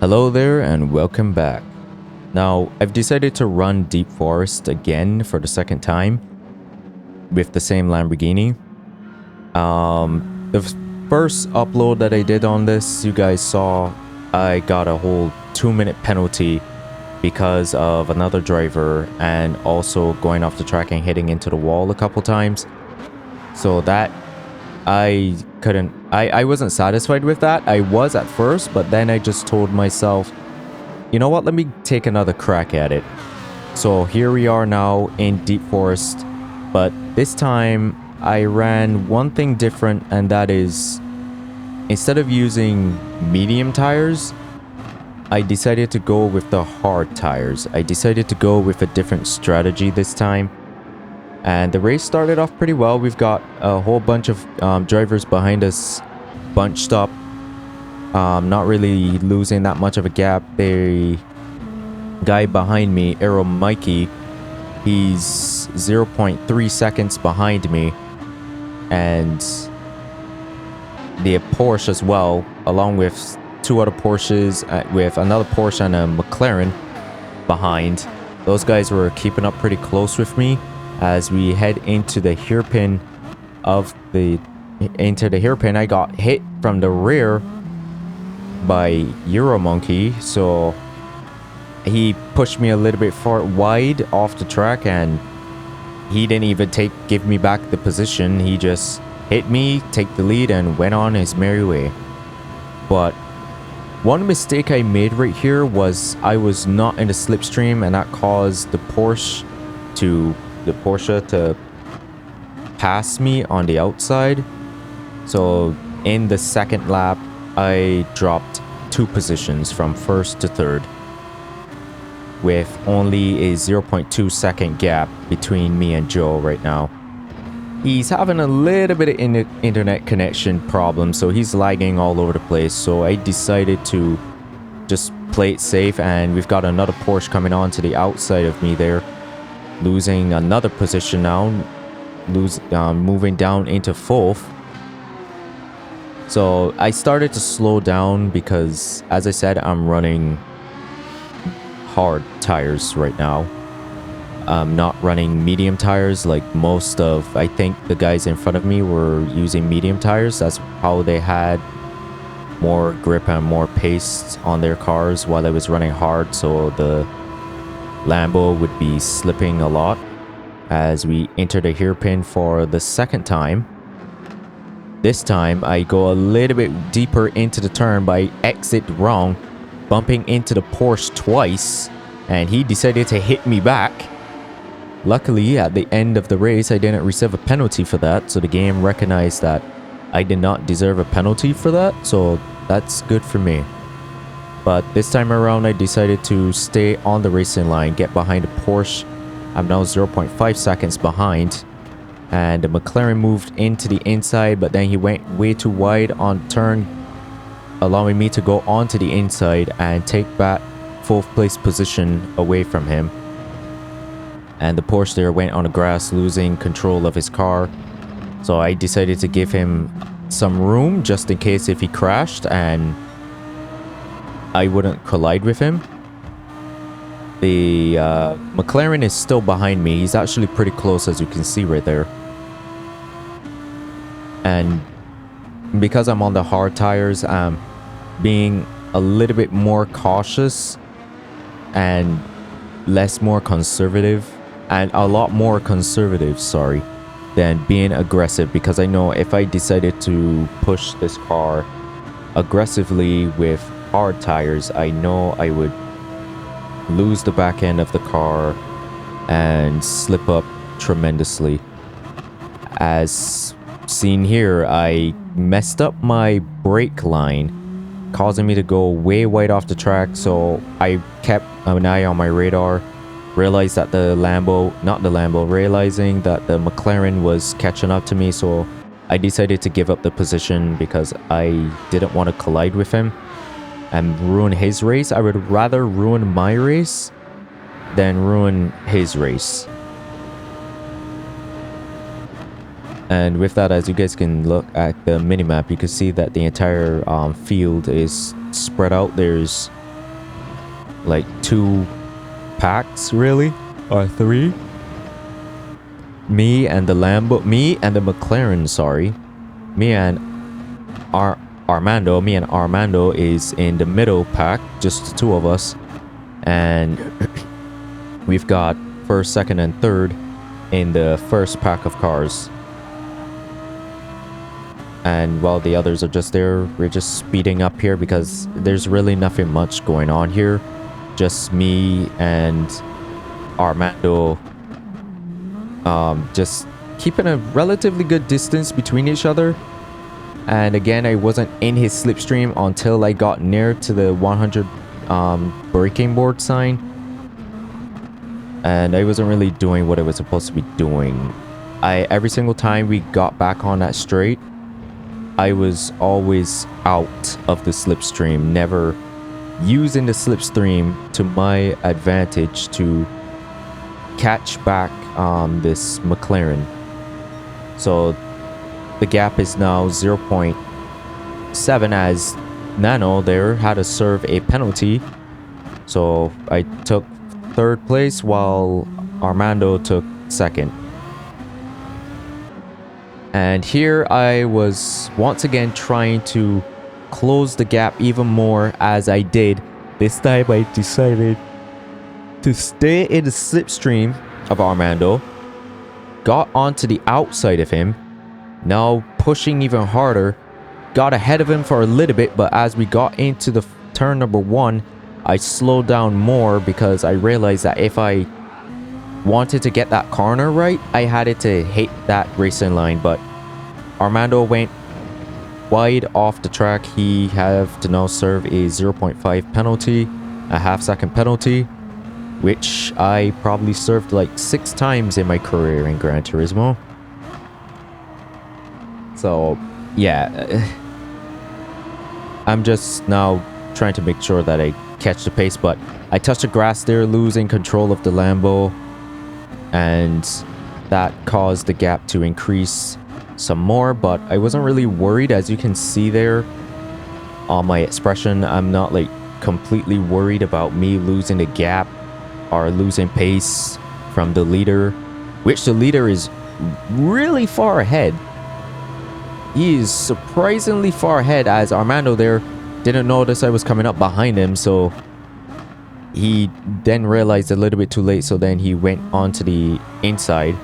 Hello there and welcome back. Now, I've decided to run Deep Forest again for the second time with the same Lamborghini. The first upload that I did on this, you guys saw, I got a whole 2-minute penalty because of another driver and also going off the track and hitting into the wall a couple times. So that I wasn't satisfied with that. I was at first, but then I just told myself, you know what, let me take another crack at it. So here we are now in Deep Forest, but this time I ran one thing different, and that is, instead of using medium tires, I decided to go with the hard tires. I decided to go with a different strategy this time. And the race started off pretty well. We've got a whole bunch of drivers behind us bunched up. Not really losing that much of a gap. The guy behind me, Aero Mikey, he's 0.3 seconds behind me. And the Porsche as well, along with two other Porsches, with another Porsche and a McLaren behind. Those guys were keeping up pretty close with me as we head into the hairpin I got hit from the rear by Euro Monkey, so he pushed me a little bit far wide off the track, and he didn't even give me back the position. He just hit me, take the lead, and went on his merry way. But one mistake I made right here was I was not in the slipstream, and that caused the Porsche to pass me on the outside. So in the second lap, I dropped 2 positions from first to third, with only a 0.2 second gap between me and Joe right now. He's having a little bit of internet connection problem, so he's lagging all over the place. So I decided to just play it safe, and we've got another Porsche coming on to the outside of me there, losing another position now, moving down into 4th. So I started to slow down because, as I said, I'm running hard tires right now. I'm not running medium tires like most of, I think the guys in front of me were using medium tires. That's how they had more grip and more pace on their cars while I was running hard. So the Lambo would be slipping a lot as we enter the hairpin for the second time. This time I go a little bit deeper into the turn, but I exit wrong, bumping into the Porsche twice, and he decided to hit me back. Luckily, at the end of the race, I didn't receive a penalty for that, so the game recognized that I did not deserve a penalty for that, so that's good for me. But this time around, I decided to stay on the racing line, get behind the Porsche. I'm now 0.5 seconds behind. And the McLaren moved into the inside, but then he went way too wide on turn, allowing me to go onto the inside and take back 4th place position away from him. And the Porsche there went on the grass, losing control of his car. So I decided to give him some room just in case if he crashed, and I wouldn't collide with him. The McLaren is still behind me. He's actually pretty close, as you can see right there. And because I'm on the hard tires, I'm being a little bit more cautious and more conservative, sorry, than being aggressive, because I know if I decided to push this car aggressively with hard tires, I know I would lose the back end of the car and slip up tremendously. As seen here, I messed up my brake line, causing me to go way wide off the track. So I kept an eye on my radar, realized that realizing that the McLaren was catching up to me. So I decided to give up the position because I didn't want to collide with him and ruin his race. I would rather ruin my race than ruin his race. And with that, as you guys can look at the minimap, you can see that the entire field is spread out. There's like 2 packs, really, or 3. Me and the McLaren, sorry. Me and Armando is in the middle pack, just the 2 of us. And we've got first, second, and third in the first pack of cars. And while the others are just there, we're just speeding up here because there's really nothing much going on here. Just me and Armando just keeping a relatively good distance between each other. And again, I wasn't in his slipstream until I got near to the 100 braking board sign. And I wasn't really doing what I was supposed to be doing. Every single time we got back on that straight, I was always out of the slipstream, never using the slipstream to my advantage to catch back this McLaren. So the gap is now 0.7 as Nano there had to serve a penalty. So I took 3rd place while Armando took 2nd. And here I was once again trying to close the gap even more as I did. This time I decided to stay in the slipstream of Armando. Got onto the outside of him. Now pushing even harder. Got ahead of him for a little bit, but as we got into the turn number 1, I slowed down more because I realized that if I wanted to get that corner right, I had it to hit that racing line. But Armando went wide off the track. He have to now serve a 0.5 penalty, a half-second penalty, which I probably served like 6 times in my career in Gran Turismo. So yeah, I'm just now trying to make sure that I catch the pace, but I touched the grass there, losing control of the Lambo, and that caused the gap to increase some more. But I wasn't really worried, as you can see there on my expression. I'm not like completely worried about me losing the gap or losing pace from the leader, which the leader is really far ahead. He is surprisingly far ahead, as Armando there didn't notice I was coming up behind him, so he then realized a little bit too late, so then he went onto the inside,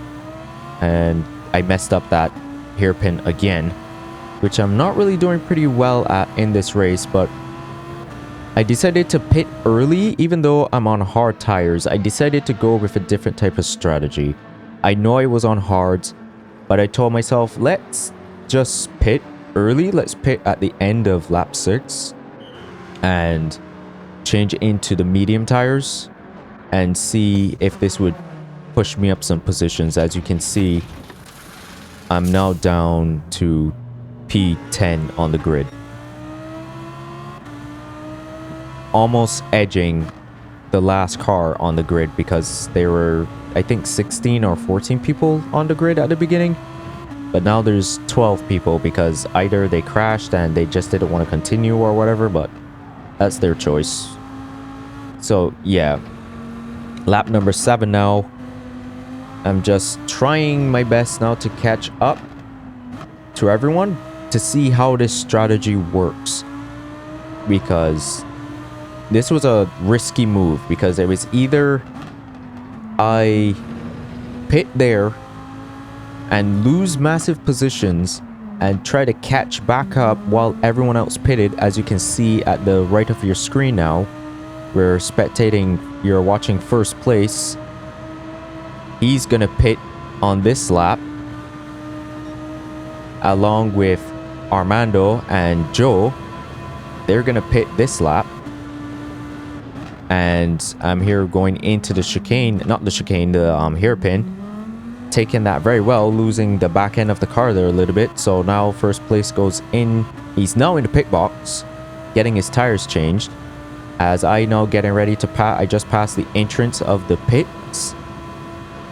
and I messed up that hairpin again, which I'm not really doing pretty well at in this race. But I decided to pit early. Even though I'm on hard tires, I decided to go with a different type of strategy. I know I was on hards, but I told myself, let's just pit early. Let's pit at the end of lap 6 and change into the medium tires and see if this would push me up some positions. As you can see, I'm now down to P10 on the grid, almost edging the last car on the grid, because there were, I think, 16 or 14 people on the grid at the beginning. But now there's 12 people because either they crashed and they just didn't want to continue or whatever, but that's their choice. So yeah, lap number 7 now. I'm just trying my best now to catch up to everyone to see how this strategy works, because this was a risky move, because it was either I pit there and lose massive positions and try to catch back up while everyone else pitted. As you can see at the right of your screen now, we're spectating, you're watching first place. He's gonna pit on this lap along with Armando and Joe. They're gonna pit this lap, and I'm here going into the chicane, not the chicane, the hairpin, taking that very well, losing the back end of the car there a little bit. So now first place goes in. He's now in the pit box getting his tires changed, as I now getting ready to pass. I just passed the entrance of the pits,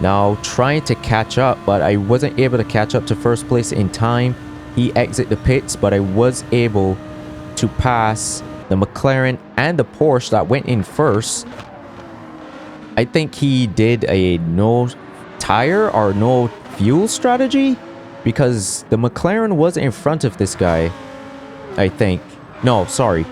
now trying to catch up, but I wasn't able to catch up to first place in time. He exited the pits, but I was able to pass the McLaren and the Porsche that went in first, I think he did a no tire or no fuel strategy, because the McLaren was in front of this guy, I think. No, sorry.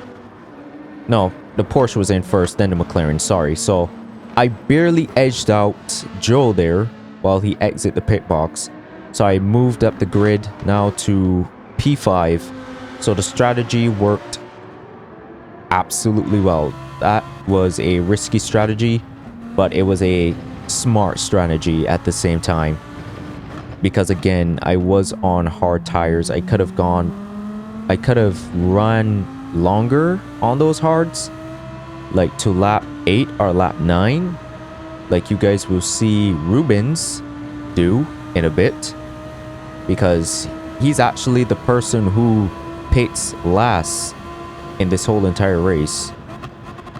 No, the Porsche was in first, then the McLaren, sorry. So I barely edged out Joe there while he exited the pit box. So I moved up the grid now to P5. So the strategy worked absolutely well. That was a risky strategy, but it was a smart strategy at the same time. Because again, I was on hard tires. I could have run longer on those hards, like to lap 8 or lap 9, like you guys will see Rubens do in a bit, because he's actually the person who pits last in this whole entire race.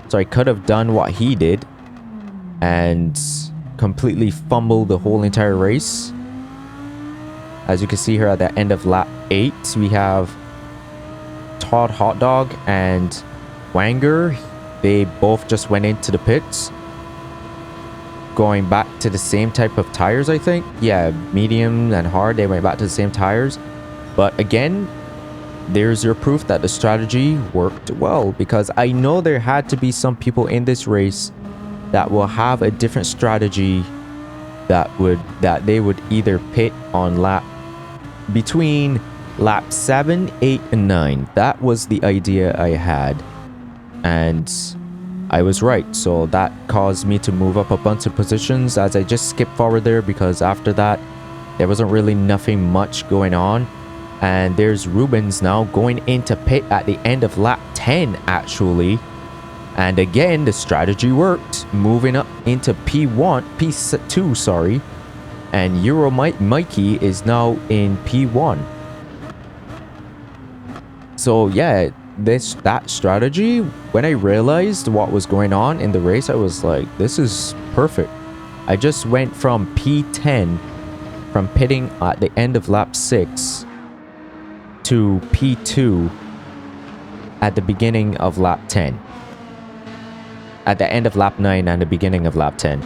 So I could have done what he did and completely fumbled the whole entire race. As you can see here at the end of lap 8, we have Todd Hotdog and Wanger. They both just went into the pits, going back to the same type of tires, I think. Yeah, medium and hard, they went back to the same tires. But again, there's your proof that the strategy worked well, because I know there had to be some people in this race that will have a different strategy, that they would either pit on lap between lap 7, 8, and 9. That was the idea I had, and I was right. So that caused me to move up a bunch of positions as I just skipped forward there, because after that there wasn't really nothing much going on. And there's Rubens now going into pit at the end of lap 10 actually, and again the strategy worked, moving up into P2, sorry, and Euro Mikey is now in P1. So yeah, that strategy, when I realized what was going on in the race, I was like, this is perfect. I just went from P10, from pitting at the end of lap 6 to P2 at the beginning of lap 10. At the end of lap 9 and the beginning of lap 10.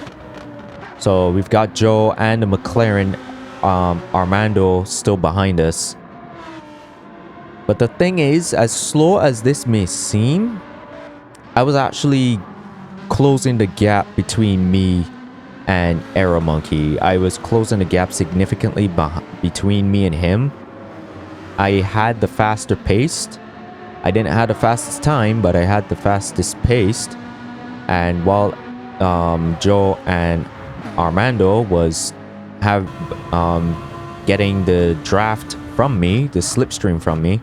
So we've got Joe and the McLaren, Armando still behind us. But the thing is, as slow as this may seem, I was actually closing the gap between me and Aero Monkey. I was closing the gap significantly between me and him. I had the faster pace. I didn't have the fastest time, but I had the fastest pace. And while Joe and Armando was getting the draft from me, the slipstream from me,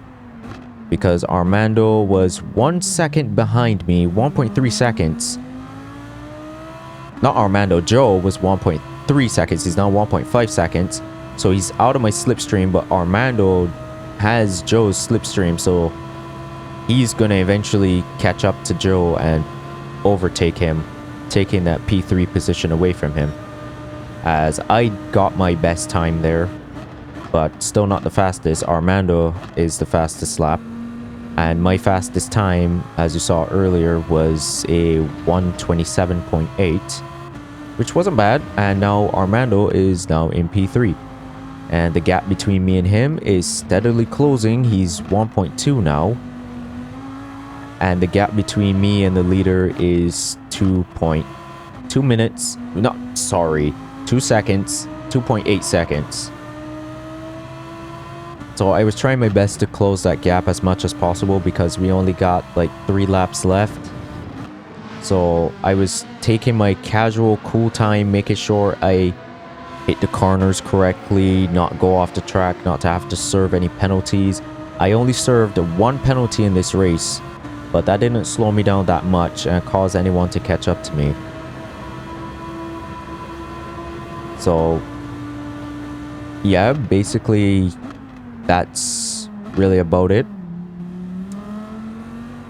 because Armando was 1 second behind me, 1.3 seconds. Not Armando, Joe was 1.3 seconds. He's now 1.5 seconds. So he's out of my slipstream, but Armando has Joe's slipstream, so he's gonna eventually catch up to Joe and overtake him, taking that P3 position away from him, as I got my best time there, but still not the fastest. Armando is the fastest lap, and my fastest time, as you saw earlier, was a 1:27.8, which wasn't bad. And now Armando is now in P3, and the gap between me and him is steadily closing. He's 1.2 now, and the gap between me and the leader is 2.2 minutes. No, sorry, 2 seconds, 2.8 seconds. So I was trying my best to close that gap as much as possible, because we only got like 3 laps left. So I was taking my casual cool time, making sure I hit the corners correctly, not go off the track, not to have to serve any penalties. I only served 1 penalty in this race, but that didn't slow me down that much and cause anyone to catch up to me. So yeah, basically that's really about it.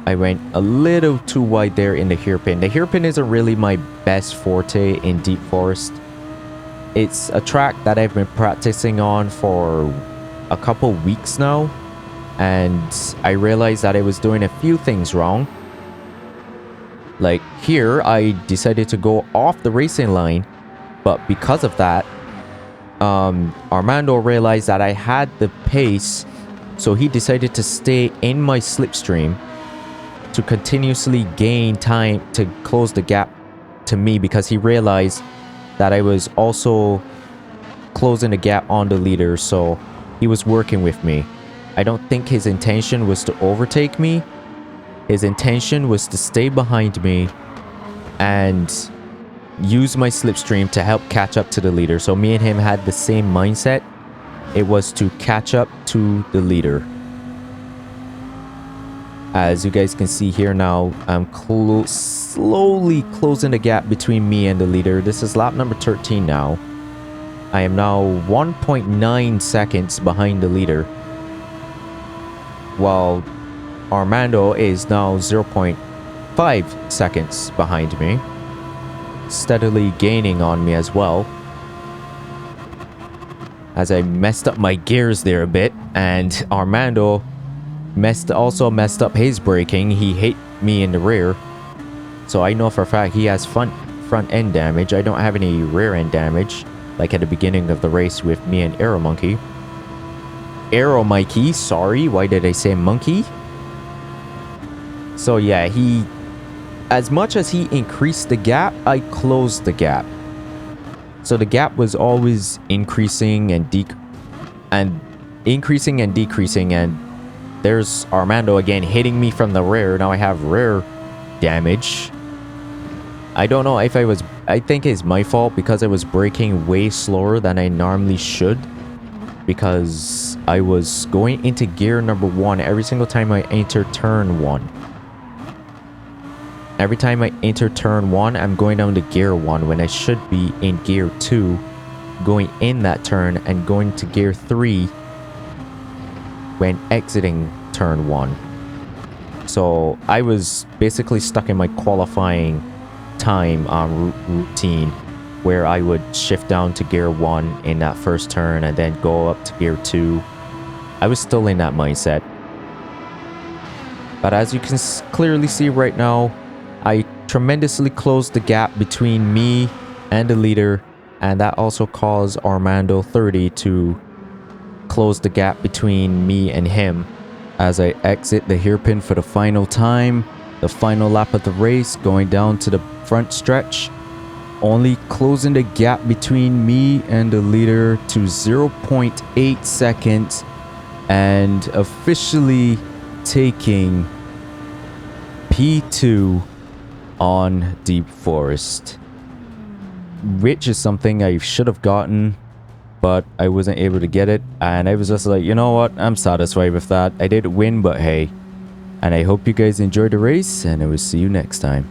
I went a little too wide there in the hairpin. The hairpin isn't really my best forte in Deep Forest. It's a track that I've been practicing on for a couple weeks now, and I realized that I was doing a few things wrong. Like here, I decided to go off the racing line, but because of that, Armando realized that I had the pace, so he decided to stay in my slipstream to continuously gain time to close the gap to me, because he realized that I was also closing the gap on the leader, so he was working with me. I don't think his intention was to overtake me. His intention was to stay behind me and use my slipstream to help catch up to the leader. So me and him had the same mindset. It was to catch up to the leader. As you guys can see here now, I'm slowly closing the gap between me and the leader. This is lap number 13 now. I am now 1.9 seconds behind the leader, while Armando is now 0.5 seconds behind me, steadily gaining on me as well. As I messed up my gears there a bit, and Armando also messed up his braking. He hit me in the rear, so I know for a fact he has front end damage. I don't have any rear end damage like at the beginning of the race with me and Aero Mikey, sorry, why did I say monkey? So yeah, as much as he increased the gap, I closed the gap. So the gap was always increasing and decreasing, and there's Armando again hitting me from the rear. Now I have rear damage. I don't know if I think it's my fault because I was braking way slower than I normally should, because I was going into gear number 1 every single time I enter turn 1. Every time I enter turn 1, I'm going down to gear 1 when I should be in gear 2, going in that turn, and going to gear 3 when exiting turn 1. So I was basically stuck in my qualifying time routine, where I would shift down to gear 1 in that first turn and then go up to gear 2. I was still in that mindset. But as you can clearly see right now, I tremendously closed the gap between me and the leader, and that also caused Armando 30 to close the gap between me and him. As I exit the hairpin for the final time, the final lap of the race, going down to the front stretch, only closing the gap between me and the leader to 0.8 seconds, and officially taking P2 on Deep Forest, which is something I should have gotten, but I wasn't able to get it, and I was just like, you know what, I'm satisfied with that. I did win, but hey. And I hope you guys enjoyed the race, and I will see you next time.